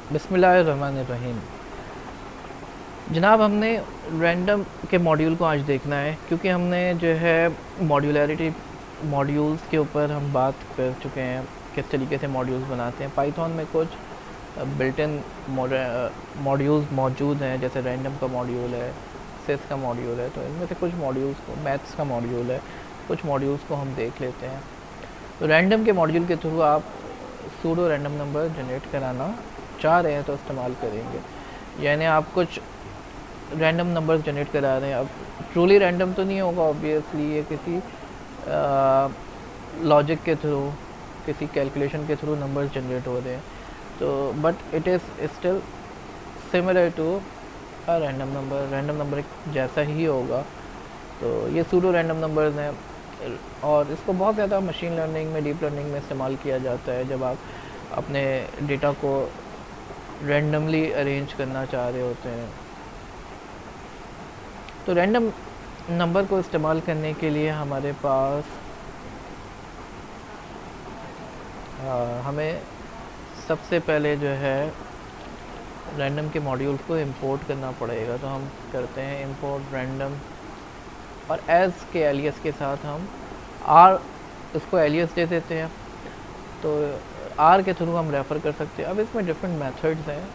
बिस्मिल्लाहिर्रहमानिर्रहीम। जनाब, हमने रैंडम के मॉड्यूल को आज देखना है, क्योंकि हमने जो है मॉड्यूलैरिटी मॉड्यूल्स के ऊपर हम बात कर चुके हैं, किस तरीके से मॉड्यूल्स बनाते हैं। पाइथन में कुछ बिल्ट इन मॉड्यूल्स मौजूद हैं, जैसे रैंडम का मॉड्यूल है, सिस का मॉड्यूल है। तो इनमें से कुछ मॉड्यूल्स को, मैथ्स का मॉड्यूल है, कुछ मॉड्यूल्स को हम देख लेते हैं। तो रैंडम के मॉड्यूल के थ्रू आप सूडो रैंडम नंबर जनरेट कराना चाह रहे हैं तो इस्तेमाल करेंगे। यानी आप कुछ रैंडम नंबर्स जनरेट करा रहे हैं। अब ट्रूली रैंडम तो नहीं होगा ऑब्वियसली, ये किसी लॉजिक के थ्रू, किसी कैलकुलेशन के थ्रू नंबर्स जनरेट हो रहे हैं। तो but it is still similar to a random number जैसा ही होगा। तो ये सूडो रैंडम नंबर्स हैं, और इसको बहुत ज़्यादा मशीन लर्निंग में, डीप लर्निंग में इस्तेमाल किया जाता है जब आप अपने डेटा को रैंडमली अरेंज करना चाह रहे होते हैं। तो रैंडम नंबर को इस्तेमाल करने के लिए हमारे पास हमें सबसे पहले जो है रैंडम के मॉड्यूल्स को इंपोर्ट करना पड़ेगा। तो हम करते हैं इंपोर्ट रैंडम, और एज के एलियस के साथ हम आर उसको एलियस दे देते हैं। तो आर के थ्रू हम रेफ़र कर सकते हैं। अब इसमें डिफरेंट मेथड्स हैं,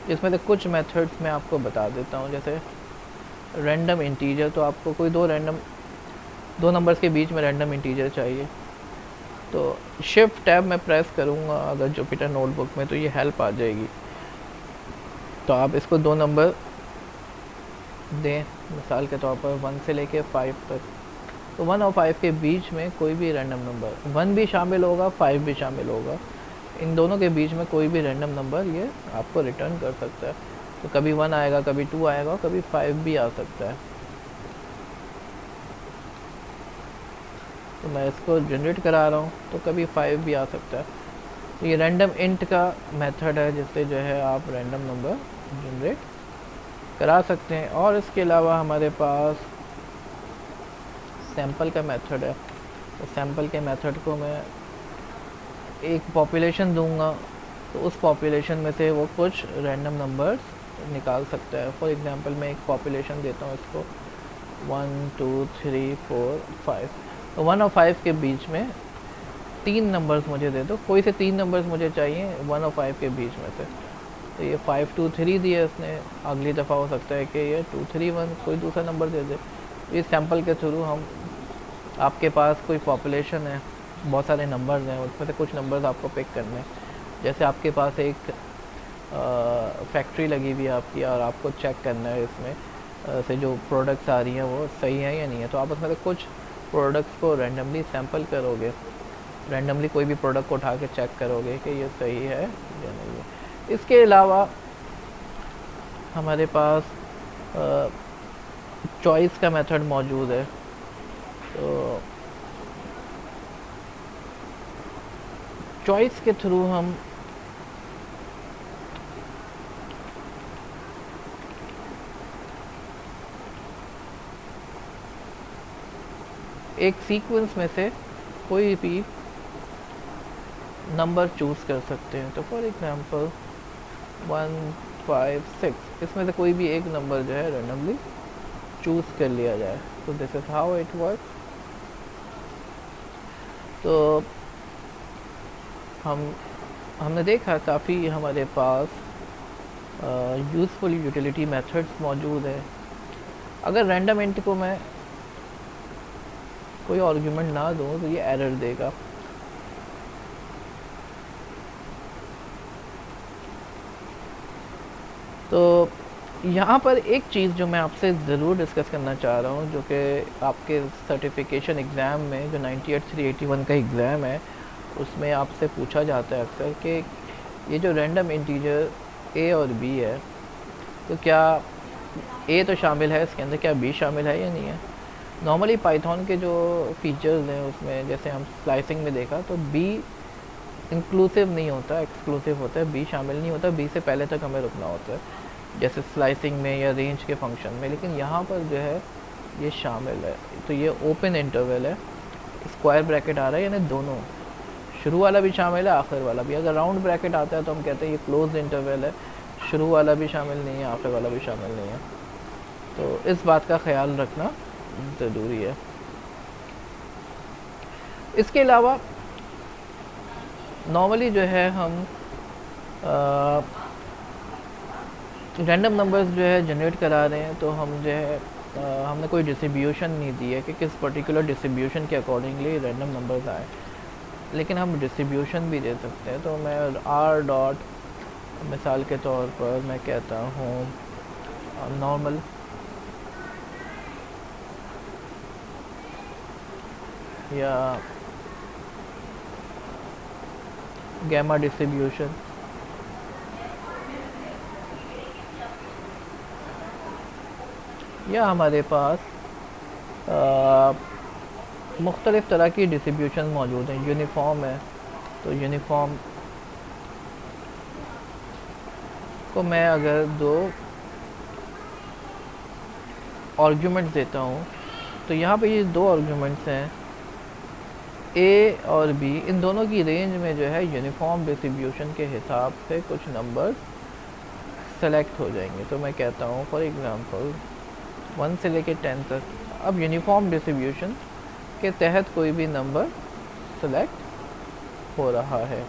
जिसमें से कुछ मेथड्स मैं आपको बता देता हूँ। जैसे रैंडम इंटीजर, तो आपको कोई दो नंबर्स के बीच में रैंडम इंटीजर चाहिए। तो शिफ्ट टैब मैं प्रेस करूँगा अगर जुपिटर नोटबुक में, तो ये हेल्प आ जाएगी। तो आप इसको दो नंबर दें, मिसाल के तौर पर 1 से लेके 5 तक। तो 1 और 5 के बीच में कोई भी रैंडम नंबर, 1 भी शामिल होगा, 5 भी शामिल होगा, इन दोनों के बीच में कोई भी रैंडम नंबर ये आपको रिटर्न कर सकता है। तो कभी 1 आएगा, कभी 2 आएगा, कभी 5 भी आ सकता है। तो मैं इसको जनरेट करा रहा हूँ, तो कभी 5 भी आ सकता है। तो ये रैंडम इंट का मेथड है, जिससे जो है आप रैंडम नंबर जनरेट करा सकते हैं। और इसके अलावा हमारे पास सैंपल का मेथड है। तो सैंपल के मेथड को मैं एक पॉपुलेशन दूंगा, तो उस पॉपुलेशन में से वो कुछ रैंडम नंबर्स निकाल सकता है। फॉर एग्जांपल मैं एक पॉपुलेशन देता हूँ इसको 1 2 3 4 5। तो 1 और 5 के बीच में 3 नंबर्स मुझे दे दो, कोई से 3 नंबर्स मुझे चाहिए 1 और 5 के बीच में से। तो ये 5 2 3 दिया इसने, अगली दफ़ा हो सकता है कि ये 2 3 1 कोई दूसरा नंबर दे दे। इस सैंपल के थ्रू हम, आपके पास कोई पॉपुलेशन है, बहुत सारे नंबर्स हैं, उसमें से कुछ नंबर्स आपको पिक करने हैं। जैसे आपके पास एक फैक्ट्री लगी हुई है आपकी, और आपको चेक करना है इसमें से जो प्रोडक्ट्स आ रही हैं वो सही है या नहीं है। तो आप उसमें से कुछ प्रोडक्ट्स को रैंडमली सैंपल करोगे, रैंडमली कोई भी प्रोडक्ट को उठा के चेक करोगे कि ये सही है या नहीं है। इसके अलावा हमारे पास चॉइस का मेथड मौजूद है। तो चॉइस के थ्रू हम एक सीक्वेंस में से कोई भी नंबर चूज़ कर सकते हैं। तो फॉर एग्जांपल 1 5 6, इसमें से कोई भी एक नंबर जो है रैंडमली चूज़ कर लिया जाए। तो this is how it work. तो हमने देखा काफ़ी हमारे पास यूज़फुल यूटिलिटी मेथड्स मौजूद है। अगर रैंडम इंट को मैं कोई आर्गुमेंट ना दूँ तो ये एरर देगा। तो यहाँ पर एक चीज़ जो मैं आपसे ज़रूर डिस्कस करना चाह रहा हूँ, जो कि आपके सर्टिफिकेशन एग्ज़ाम में जो 98 381 का एग्ज़ाम है, उसमें आपसे पूछा जाता है अक्सर कि ये जो रैंडम इंटीजर ए और बी है, तो क्या ए तो शामिल है इसके अंदर, क्या बी शामिल है या नहीं है। नॉर्मली पाइथन के जो फीचर्स हैं उसमें, जैसे हम स्लाइसिंग में देखा, तो बी इंक्लूसिव नहीं होता, एक्सक्लूसिव होता है। बी शामिल नहीं होता, बी से पहले तक हमें रुकना होता है, जैसे स्लाइसिंग में या रेंज के फंक्शन में। लेकिन यहाँ पर जो है ये शामिल है। तो ये ओपन इंटरवल है, स्क्वायर ब्रैकेट आ रहा है, यानी दोनों शुरू वाला भी शामिल है, आखिर वाला भी। अगर राउंड ब्रैकेट आता है तो हम कहते हैं ये क्लोज इंटरवल है, शुरू वाला भी शामिल नहीं है, आखिर वाला भी शामिल नहीं है। तो इस बात का ख्याल रखना ज़रूरी है। इसके अलावा नॉर्मली जो है हम रैंडम नंबर्स जो है जनरेट करा रहे हैं, तो हम जो है हमने कोई डिस्ट्रीब्यूशन नहीं दी है कि किस पर्टिकुलर डिस्ट्रीब्यूशन के अकॉर्डिंगली रैंडम नंबर्स आए, लेकिन हम डिस्ट्रीब्यूशन भी दे सकते हैं। तो मैं आर डॉट, मिसाल के तौर पर मैं कहता हूँ नॉर्मल या गैमा डिस्ट्रीब्यूशन, या हमारे पास मुख्तलिफ़ तरह की डिस्ट्रीब्यूशन मौजूद हैं। यूनिफॉर्म है, तो यूनिफॉर्म को मैं अगर दो आर्ग्यूमेंट्स देता हूँ, तो यहाँ पे ये दो आर्ग्यूमेंट्स हैं ए और बी, इन दोनों की रेंज में जो है यूनिफॉर्म डिस्ट्रीब्यूशन के हिसाब से कुछ नंबर सेलेक्ट हो जाएंगे। तो मैं कहता हूँ फॉर एग्ज़ाम्पल 1 से लेके 10 तक, अब यूनिफॉर्म डिस्ट्रीब्यूशन के तहत कोई भी नंबर सेलेक्ट हो रहा है।